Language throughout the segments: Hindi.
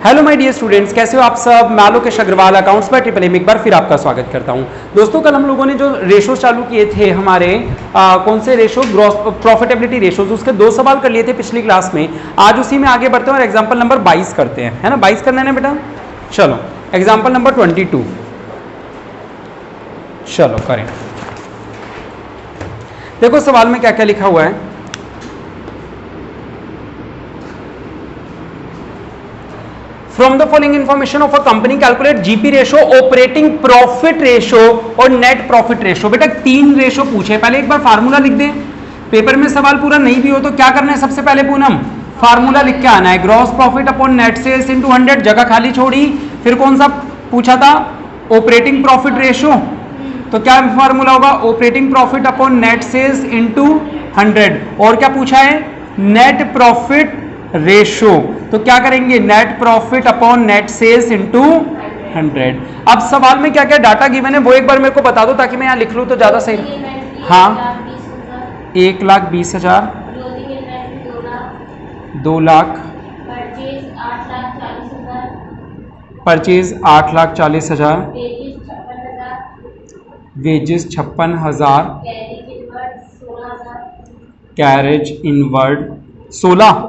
हेलो माय डियर स्टूडेंट्स, कैसे हो आप सब। मैं Alokesh Agarwal accounts by triple A में एक बार फिर आपका स्वागत करता हूं। दोस्तों, कल हम लोगों ने जो रेशोज चालू किए थे हमारे कौन से रेशो, ग्रॉस प्रॉफिटेबिलिटी रेशोज, उसके 2 सवाल कर लिए थे पिछली क्लास में। आज उसी में आगे बढ़ते हैं और एग्जाम्पल नंबर 22 करते हैं, है ना। 22 करना है ना बेटा। चलो एग्जाम्पल नंबर 22 चलो करें। देखो सवाल में क्या क्या लिखा हुआ है। From the following information of a company calculate GP ratio, operating profit ratio और नेट प्रॉफिट रेशो। बेटा 3 रेशो पूछे, पहले एक बार फार्मूला लिख दें। पेपर में सवाल पूरा नहीं भी हो तो क्या करना है, सबसे पहले पूनम फार्मूला लिख के आना है। Gross profit upon net sales into 100, जगह खाली छोड़ी। फिर कौन सा पूछा था, ऑपरेटिंग प्रॉफिट रेशो, तो क्या फार्मूला होगा, operating profit upon net sales into 100। और क्या पूछा है, नेट प्रॉफिट रेशो, तो क्या करेंगे, net profit upon net sales into 100। अब सवाल में क्या क्या डाटा गिवन है वो एक बार मेरे को बता दो ताकि मैं यहाँ लिख लूँ तो ज्यादा सही। हाँ, 1,20,000, 2 lakh, purchase 8,40,000, wages 56,000, carriage inward 16,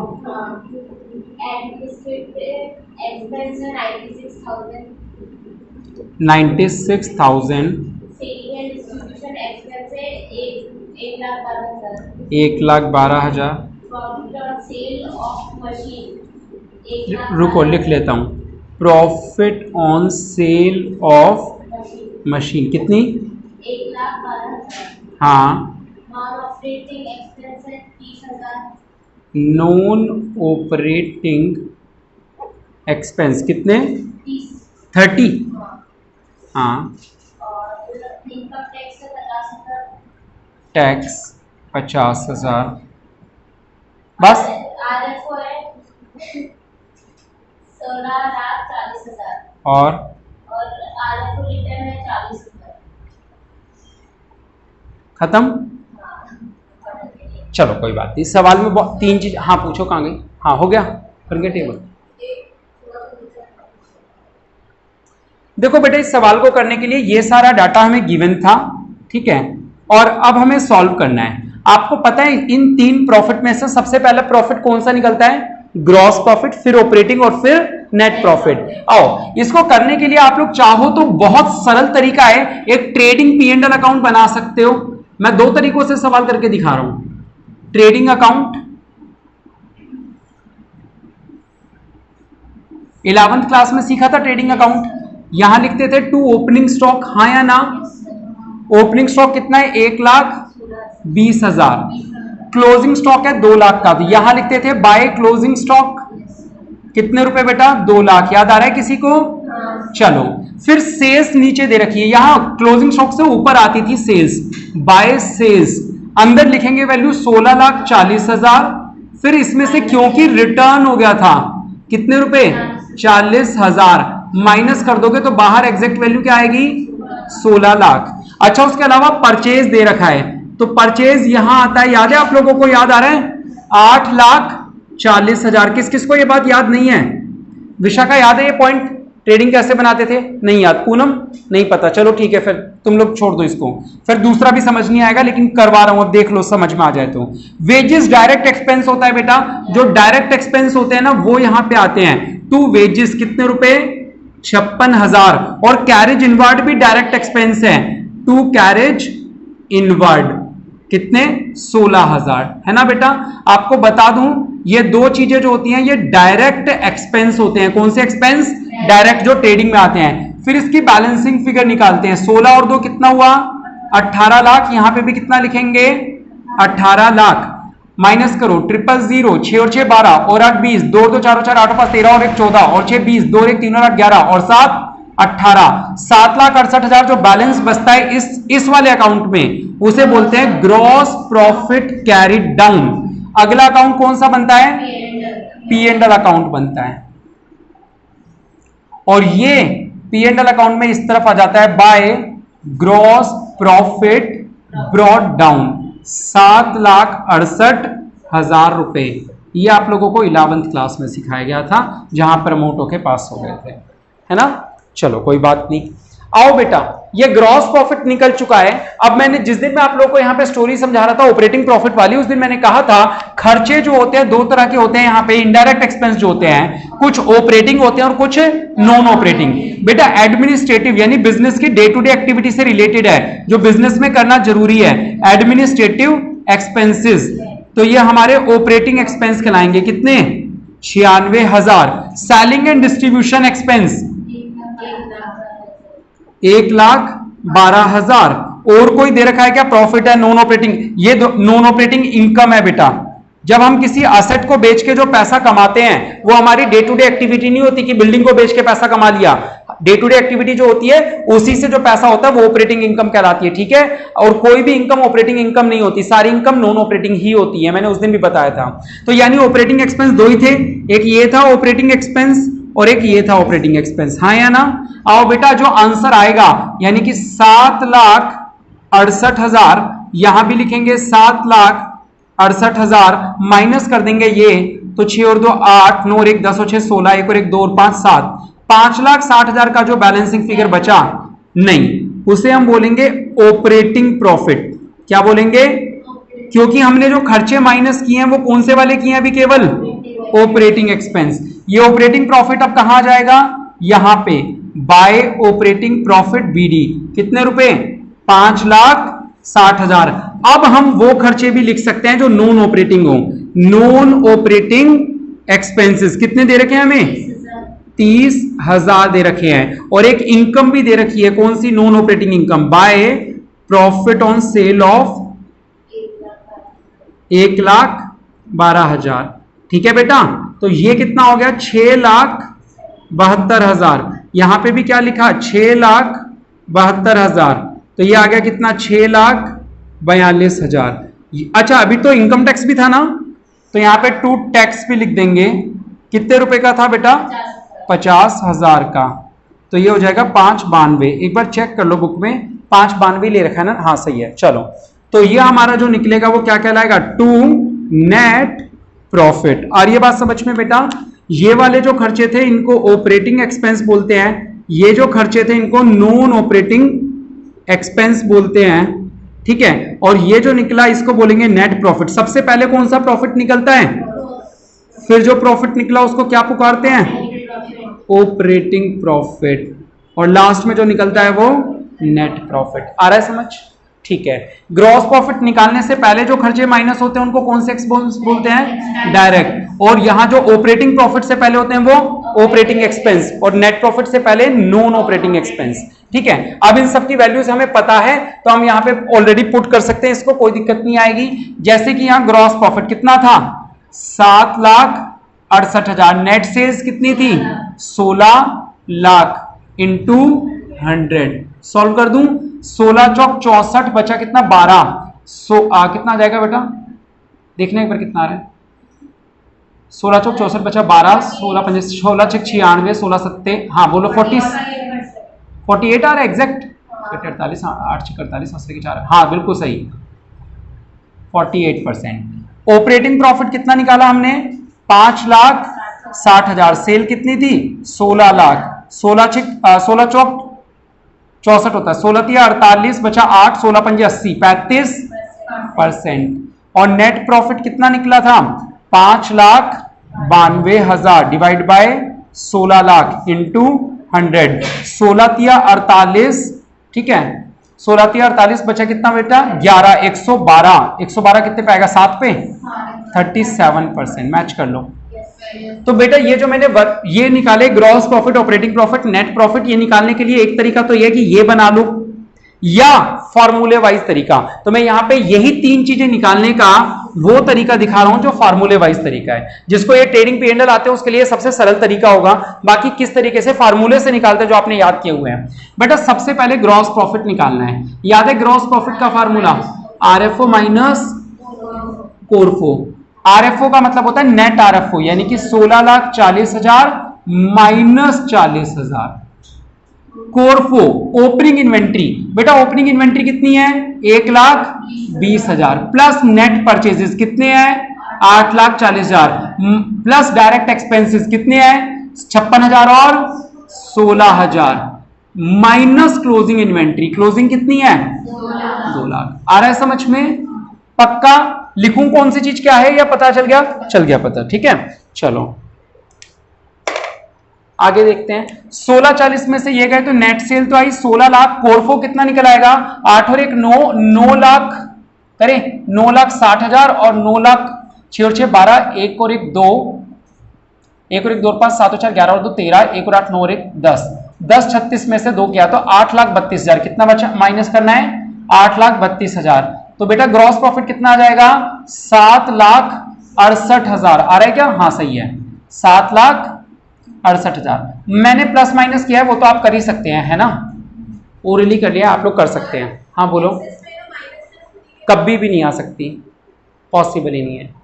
$96,000, 1,12,000। रुको लिख लेता हूँ, profit on sale of machine कितनी, 1,12,000। हाँ, नॉन ऑपरेटिंग एक्सपेंस कितने, 30। हाँ, टैक्स 50,000। बस, और खत्म। चलो कोई बात नहीं, सवाल में 3 चीज। हाँ पूछो, कहाँ गई। हाँ हो गया, कर गया टेबल। देखो बेटा, इस सवाल को करने के लिए ये सारा डाटा हमें गिवन था, ठीक है, और अब हमें सॉल्व करना है। आपको पता है इन 3 प्रॉफिट में से सबसे पहला प्रॉफिट कौन सा निकलता है, ग्रॉस प्रॉफिट, फिर ऑपरेटिंग और फिर नेट प्रॉफिट। आओ इसको करने के लिए आप लोग चाहो तो बहुत सरल तरीका है, एक ट्रेडिंग P&L अकाउंट बना सकते हो। मैं 2 तरीकों से सवाल करके दिखा रहा हूं। ट्रेडिंग अकाउंट 11th क्लास में सीखा था ट्रेडिंग अकाउंट। यहां लिखते थे टू ओपनिंग स्टॉक, हाँ या ना। ओपनिंग स्टॉक कितना है, 1,20,000। क्लोजिंग स्टॉक है 2 लाख का, तो यहां लिखते थे बाय क्लोजिंग स्टॉक कितने रुपए बेटा, 2 लाख। याद आ रहा है किसी को। चलो फिर सेल्स नीचे दे रखी है, यहां क्लोजिंग स्टॉक से ऊपर आती थी सेल्स, बाय सेल्स अंदर लिखेंगे वैल्यू 16,40,000। फिर इसमें से क्योंकि रिटर्न हो गया था कितने रुपए, 40,000, माइनस कर दोगे तो बाहर एग्जैक्ट वैल्यू क्या आएगी, 16 लाख। अच्छा, उसके अलावा परचेज दे रखा है, तो परचेज यहां आता है, याद है आप लोगों को, याद आ रहा है, 8,40,000। किस किस को ये बात याद नहीं है, विशाखा याद है ये पॉइंट, ट्रेडिंग कैसे बनाते थे, नहीं याद, पूनम नहीं पता, चलो ठीक है फिर तुम लोग छोड़ दो इसको, फिर दूसरा भी समझ नहीं आएगा, लेकिन करवा रहा हूं, अब देख लो समझ में आ जाए तो। वेजेस डायरेक्ट एक्सपेंस होता है बेटा, जो डायरेक्ट एक्सपेंस होते हैं ना वो यहां पे आते हैं। टू वेजेस कितने रुपए, 56,000। और कैरेज इनवर्ड भी डायरेक्ट एक्सपेंस है, टू कैरेज इनवर्ड कितने, 16,000, है ना बेटा। आपको बता दूं ये 2 चीजें जो होती हैं ये डायरेक्ट एक्सपेंस होते हैं। कौन से एक्सपेंस, डायरेक्ट, जो ट्रेडिंग में आते हैं। फिर इसकी बैलेंसिंग फिगर निकालते हैं, 16 और 2 कितना हुआ, 18 लाख। यहां पे भी कितना लिखेंगे, 18 लाख। माइनस करो, 000, 6 और 6 12, और 8 20, 2 और 2 4 और 4 8 और 5 13, और 1 14, और 6 20, 2 और 1 3 और 8 11, और 7 18, 7,68,000 जो बैलेंस बचता है इस वाले अकाउंट में उसे बोलते हैं ग्रॉस प्रॉफिट कैरिड डाउन। अगला अकाउंट कौन सा बनता है, P&L अकाउंट बनता है। और ये P&L अकाउंट में इस तरफ आ जाता है by gross profit brought down, 7,68,000 रुपए। ये आप लोगों को 11th क्लास में सिखाया गया था, जहां प्रमोट होके पास हो गए थे, है ना। चलो कोई बात नहीं। आओ बेटा, ये ग्रॉस प्रॉफिट निकल चुका है। अब मैंने जिस दिन मैं आप लोगों को यहाँ पे स्टोरी समझा रहा था ऑपरेटिंग प्रॉफिट वाली, उस दिन मैंने कहा था खर्चे जो होते हैं दो तरह के होते हैं यहाँ पे, इनडायरेक्ट एक्सपेंस जो होते हैं, कुछ ऑपरेटिंग होते हैं और कुछ नॉन ऑपरेटिंग। बेटा एडमिनिस्ट्रेटिव यानी बिजनेस की डे टू डे एक्टिविटी से रिलेटेड है, जो बिजनेस में करना जरूरी है, एडमिनिस्ट्रेटिव एक्सपेंसेस, तो ये हमारे ऑपरेटिंग एक्सपेंस कहलाएंगे। कितने? 96,000। Selling and distribution expense 1,12,000। और कोई दे रखा है क्या? प्रॉफिट है, नॉन ऑपरेटिंग, ये नॉन ऑपरेटिंग इनकम है बेटा। जब हम किसी एसेट को बेच के जो पैसा कमाते हैं वो हमारी डे टू डे एक्टिविटी नहीं होती कि बिल्डिंग को बेच के पैसा कमा लिया। डे टू डे एक्टिविटी जो होती है उसी से जो पैसा होता है वो ऑपरेटिंग इनकम कहलाती है, ठीक है। और कोई भी इनकम ऑपरेटिंग इनकम नहीं होती, सारी इनकम नॉन ऑपरेटिंग ही होती है, मैंने उस दिन भी बताया था। तो यानी ऑपरेटिंग एक्सपेंस दो ही थे, एक ये था ऑपरेटिंग एक्सपेंस और एक ये था ऑपरेटिंग एक्सपेंस, हाँ या ना। आओ बेटा, जो आंसर आएगा यानी कि 7,68,000, यहां भी लिखेंगे 7,68,000, माइनस कर देंगे ये, तो 6 और 2 8, 9 और 1 10 और 6 16, 1 और 1 2 और 5 7, 5,60,000 का जो बैलेंसिंग फिगर बचा नहीं, उसे हम बोलेंगे ऑपरेटिंग प्रॉफिट। क्या बोलेंगे? क्योंकि हमने जो खर्चे माइनस किए हैं वो कौन से वाले किए हैं? अभी केवल ऑपरेटिंग एक्सपेंस। ये ऑपरेटिंग प्रॉफिट अब कहां जाएगा? यहां पे बाय ऑपरेटिंग प्रॉफिट बीडी। कितने रुपए? 5,60,000। अब हम वो खर्चे भी लिख सकते हैं जो नॉन ऑपरेटिंग हो। नॉन ऑपरेटिंग एक्सपेंसेस कितने दे रखे हैं हमें? 30,000 दे रखे हैं। और एक इनकम भी दे रखी है, कौन सी? Non operating income by profit on sale of 1,12,000। ठीक है बेटा, तो ये कितना हो गया? 6,72,000। यहां पे भी क्या लिखा? 6,72,000। तो ये आ गया कितना? 6,42,000। अच्छा, अभी तो इनकम टैक्स भी था ना, तो यहां पे टू टैक्स भी लिख देंगे। कितने रुपए का था बेटा? 50,000 का। तो ये हो जाएगा 5,92। एक बार चेक कर लो बुक में, 5,92 ले रखा है ना? हाँ सही है। चलो, तो ये हमारा जो निकलेगा वो क्या कहलाएगा? To net profit. और ये बात समझ में बेटा? ये वाले जो खर्चे थे इनको ऑपरेटिंग एक्सपेंस बोलते हैं, ये जो खर्चे थे इनको नॉन ऑपरेटिंग एक्सपेंस बोलते हैं, ठीक है। और ये जो निकला इसको बोलेंगे नेट प्रॉफिट। सबसे पहले कौन सा प्रॉफिट निकलता है? फिर जो प्रॉफिट निकला उसको क्या पुकारते हैं? Operating profit. और लास्ट में जो निकलता है वो नेट प्रॉफिट। आ रहा है समझ? ठीक है। ग्रॉस प्रॉफिट निकालने से पहले जो खर्चे माइनस होते हैं उनको कौन से एक्सपेंस बोलते हैं? डायरेक्ट। और यहां जो ऑपरेटिंग प्रॉफिट से पहले होते हैं वो ऑपरेटिंग एक्सपेंस, और नेट प्रॉफिट से पहले नॉन ऑपरेटिंग एक्सपेंस, ठीक है। अब इन सब की वैल्यूज हमें पता है तो हम यहां पे ऑलरेडी पुट कर सकते हैं, इसको कोई दिक्कत नहीं आएगी। जैसे कि यहां ग्रॉस प्रॉफिट कितना था? 7,68,000। नेट सेल्स कितनी थी? 16 लाख इंटू 100। सॉल्व कर दूं? 16 चौक 64, बचा कितना? 12। कितना आ जाएगा बेटा? देखने एक बार कितना आ रहा है। 16 चौक 64 बचा 12, 16 5 16 6 96, 16 7, हाँ बोलो 48 आ रहा है एग्जैक्ट। 48, 8 6 48, 4, हाँ बिल्कुल सही, 48%। ऑपरेटिंग प्रॉफिट कितना निकाला हमने? 5,60,000। सेल कितनी थी? 16 लाख। 16 चौक 64 होता है, 16 तिया 48, बचा 8, 16 पंजे 80, 35%। और नेट प्रॉफिट कितना निकला था? 5,92,000 डिवाइड बाय 16 लाख इंटू 100। 16 तिया 48, ठीक है, 16 तिया 48, बचा कितना बेटा? 11, 112। 112 कितने पे आएगा? 7 पे, 37%। मैच कर लो। तो बेटा ये जो मैंने ये निकाले gross profit, operating profit, net profit, ये निकालने के लिए एक तरीका तो ये कि ये बना लो, या फॉर्मूले वाइज तरीका। तो मैं यहां पे यही 3 चीजें निकालने का वो तरीका दिखा रहा हूं जो फॉर्मूले वाइज तरीका है। जिसको ये ट्रेडिंग P&L आते हैं उसके लिए सबसे सरल तरीका होगा। बाकी किस तरीके से फॉर्मूले से निकालते हैं जो आपने याद किए हुए हैं। बेटा सबसे पहले ग्रॉस प्रॉफिट निकालना है। याद है ग्रॉस प्रॉफिट का फॉर्मूला? RFO माइनस कोरफो। RFO का मतलब होता है नेट RFO, यानी कि 16,40,000 माइनस 40,000। कोरफो ओपनिंग इन्वेंट्री। बेटा ओपनिंग इन्वेंट्री कितनी है? 1,20,000 प्लस नेट परचेजेस कितने हैं? 8,40,000 प्लस डायरेक्ट एक्सपेंसेस कितने हैं 56,000 और 16,000 माइनस क्लोजिंग इन्वेंट्री, क्लोजिंग कितनी है 2 लाख। आ रहा है समझ में? पक्का लिखूं कौन सी चीज क्या है या पता चल गया? चल गया पता, ठीक है। चलो आगे देखते हैं। 16,40 में से ये गए तो नेट सेल तो आई 16 लाख, कोरफो कितना निकल आएगा 8 और 1 9, 9 लाख करें 9,60,000 और 9 लाख 6 और 6 12, 1 और 1 2, 1 और 1 2 और 5 7 और 4 11 और 2 13, 1 और 8 9 और 1 10, 10,36 में से 2 किया तो 8,32,000 कितना बचा माइनस करना है 8,32,000। तो बेटा ग्रॉस प्रॉफिट कितना आ जाएगा 7,68,000। आ रहा है क्या? हाँ सही है 7,68,000। मैंने प्लस माइनस किया है वो तो आप कर ही सकते हैं, है ना, ओरली कर लिया आप लोग कर सकते हैं। हाँ बोलो। कभी भी नहीं आ सकती, पॉसिबल ही नहीं है।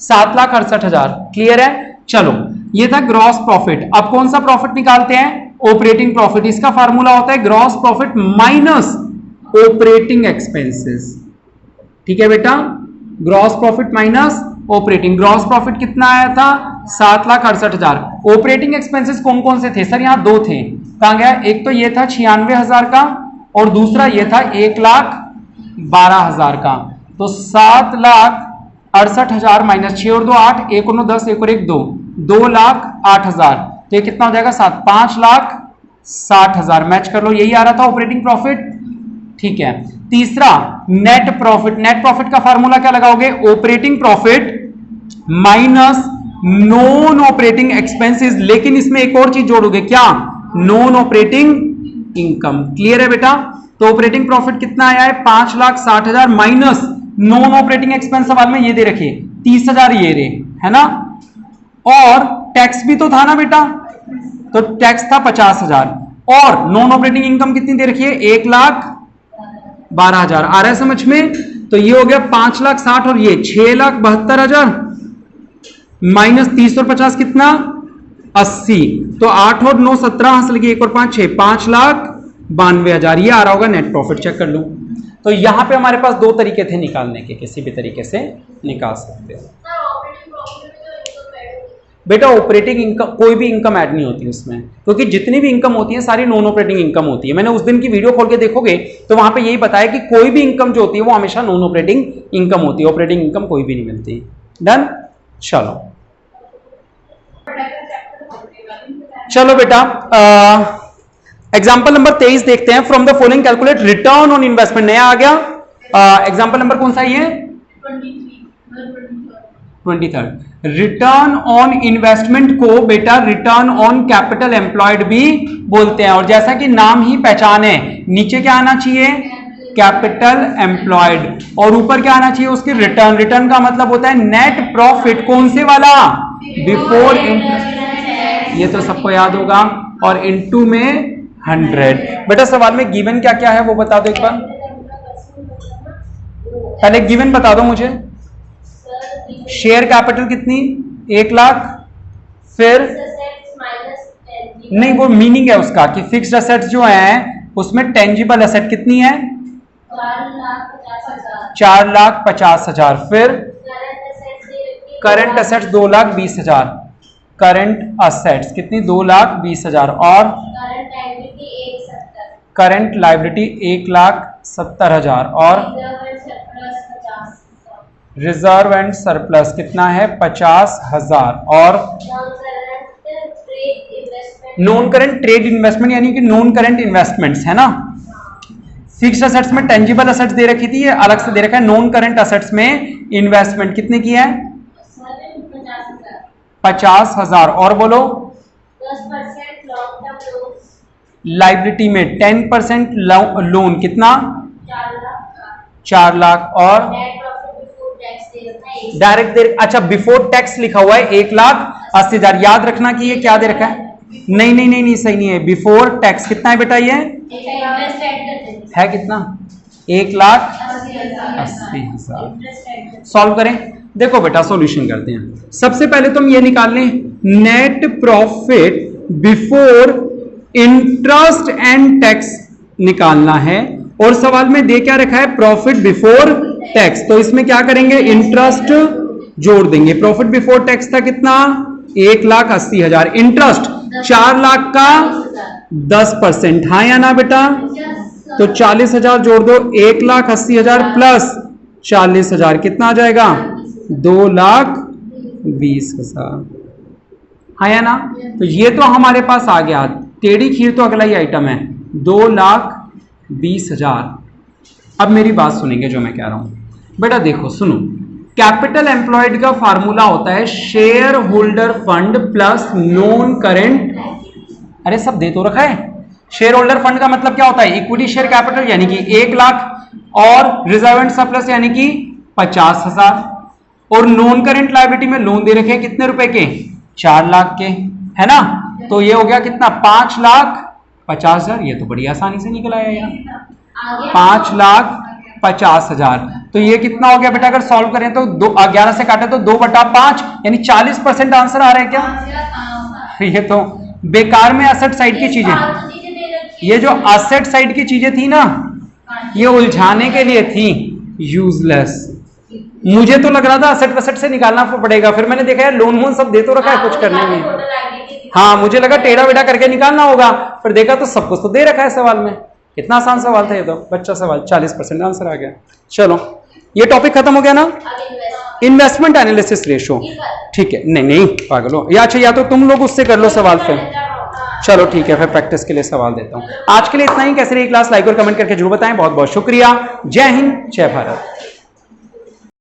7,68,000 क्लियर है। चलो ये था ग्रॉस प्रॉफिट। अब कौन सा प्रॉफिट निकालते हैं? Operating profit. इसका फार्मूला होता है gross profit minus operating expenses. ठीक है बेटा, gross profit minus operating. Gross profit कितना आया था 7,68,000। ऑपरेटिंग एक्सपेंसेस कौन कौन से थे सर? यहाँ 2 थे, कहां गया? एक तो ये था 96,000 का और दूसरा ये था 1,12,000 का। तो 7,68,000 माइनस 6 और 2 8, 1 और 9 10, 1 और 1 2, 2,08,000। तो ये कितना हो जाएगा 7, 5,60,000। मैच कर लो, यही आ रहा था ऑपरेटिंग प्रॉफिट। ठीक है। तीसरा नेट प्रॉफिट। नेट प्रॉफिट का फार्मूला क्या लगाओगे? Operating profit minus non operating expenses, लेकिन इसमें एक और चीज जोड़ोगे क्या? Non operating income. क्लियर है बेटा? तो ऑपरेटिंग प्रॉफिट कितना आया है 5,60,000 माइनस नॉन ऑपरेटिंग एक्सपेंस। सवाल में ये दे रखे 30,000 ये रे, है ना, और टैक्स भी तो था ना बेटा, तो टैक्स था 50,000 और नॉन ऑपरेटिंग इनकम कितनी दे रखी है 1,12,000। आ रहा है समझ में? तो ये हो गया 5,60,000 और ये 6,72,000 माइनस 30 और 50 कितना 80। तो 8 और 9 17 हासिल की 1 और 5 6, 5,92,000 ये आ रहा होगा नेट प्रॉफिट। चेक कर लूं। तो यहां पे हमारे पास 2 तरीके थे निकालने के, किसी भी तरीके से निकाल सकते हैं बेटा। ऑपरेटिंग इनकम कोई भी इनकम ऐड नहीं होती उसमें, क्योंकि जितनी भी इनकम होती है सारी नॉन ऑपरेटिंग इनकम होती है। मैंने उस दिन की वीडियो खोल के देखोगे तो वहां पे यही बताया कि कोई भी इनकम जो होती है वो हमेशा नॉन ऑपरेटिंग इनकम होती है, ऑपरेटिंग इनकम कोई भी नहीं मिलती। डन। चलो बेटा एग्जाम्पल नंबर 23 देखते हैं। From the following calculate return on investment. नया आ गया। एग्जाम्पल नंबर कौन सा है ये? 23। रिटर्न ऑन इन्वेस्टमेंट को बेटा रिटर्न ऑन कैपिटल एम्प्लॉयड भी बोलते हैं। और जैसा कि नाम ही पहचान है, नीचे क्या आना चाहिए कैपिटल एम्प्लॉयड और ऊपर क्या आना चाहिए उसकी रिटर्न। रिटर्न का मतलब होता है नेट प्रॉफिट। कौन से वाला? बिफोर इंटरेस्ट, ये तो सबको याद होगा, और इनटू में 100। बेटा सवाल में गिवन क्या क्या है वो बता दो एक बार। पहले गिवन बता दो मुझे। शेयर कैपिटल कितनी 1 लाख, फिर नहीं वो मीनिंग है उसका कि फिक्स्ड एसेट्स जो हैं उसमें टेंजिबल एसेट कितनी है 4,50,000, फिर करंट एसेट्स 2,20,000, करंट एसेट्स कितनी 2,20,000 और करंट लायबिलिटी 1,70,000 और रिजर्व एंड सरप्लस कितना है 50,000 और नॉन करंट ट्रेड इन्वेस्टमेंट यानी कि नॉन करंट इन्वेस्टमेंट्स है ना। फिक्स्ड एसेट्स में टेंजिबल एसेट्स दे रखी थी, ये अलग से दे रखा है। नॉन करंट एसेट्स में इन्वेस्टमेंट कितने की है 50,000 और बोलो 10% लाइबिलिटी में 10% लोन कितना 4 लाख और डायरेक्ट दे। अच्छा बिफोर टैक्स लिखा हुआ है 1,80,000। याद रखना कि ये क्या दे रखा है। नहीं नहीं नहीं नहीं सही नहीं है। बिफोर टैक्स कितना है बेटा ये है कितना 1,80,000। सॉल्व करें। देखो बेटा सॉल्यूशन करते हैं। सबसे पहले तुम ये निकाल लें net profit before interest and tax निकालना है और सवाल में दे क्या रखा है प्रॉफिट बिफोर टैक्स। तो इसमें क्या करेंगे इंटरेस्ट जोड़ देंगे। प्रॉफिट बिफोर टैक्स था कितना? 1,80,000। इंटरेस्ट 4 लाख का 10%, हाँ या ना बेटा? तो 40,000 जोड़ दो, 1,80,000 प्लस 40,000 कितना आ जाएगा? 2,20,000, हाँ या ना? तो ये तो हमारे पास आ गया। टेढ़ी खीर तो अगला ही आइटम है, 2,20,000। अब मेरी बात सुनेंगे जो मैं कह रहा हूं बेटा, देखो सुनो, कैपिटल एम्प्लॉयड का फार्मूला होता है share holder fund plus non current. अरे सब दे तो रखा है। शेयर होल्डर फंड का मतलब क्या होता है? इक्विटी शेयर कैपिटल यानी कि 1 लाख और रिजर्व एंड सरप्लस यानी कि 50,000, और नॉन करेंट लायबिलिटी में लोन दे रखे हैं कितने रुपए के? 4 लाख के, है ना? तो ये हो गया कितना? 5,50,000। ये तो बड़ी आसानी से निकल आया यार, 5,50,000। तो ये कितना हो गया बेटा? अगर सॉल्व करें तो 11 से काटे तो 2/5 यानी 40% आंसर आ रहा है क्या? ये तो बेकार में असेट साइड की चीजें, ये जो असेट साइड की चीजें थी ना, ये उलझाने के लिए थी, यूजलेस। मुझे तो लग रहा था असेट वसेट से निकालना पड़ेगा, फिर मैंने देखा यार लोन वोन सब दे तो रखा है कुछ करने में। हाँ मुझे लगा टेढ़ा बेढ़ा करके निकालना होगा, फिर देखा तो सब कुछ तो दे रखा है सवाल में। कितना आसान सवाल था ये तो, बच्चा सवाल, 40% आंसर आ गया। चलो ये टॉपिक खत्म हो गया ना, इन्वेस्टमेंट एनालिसिस रेशो। ठीक है, नहीं पागलो, या अच्छा या तो तुम लोग उससे कर लो सवाल फिर। चलो ठीक है, फिर प्रैक्टिस के लिए सवाल देता हूं। आज के लिए इतना ही। कैसे रही क्लास? लाइक और कमेंट करके जरूर बताएं। बहुत बहुत शुक्रिया। जय हिंद, जय भारत।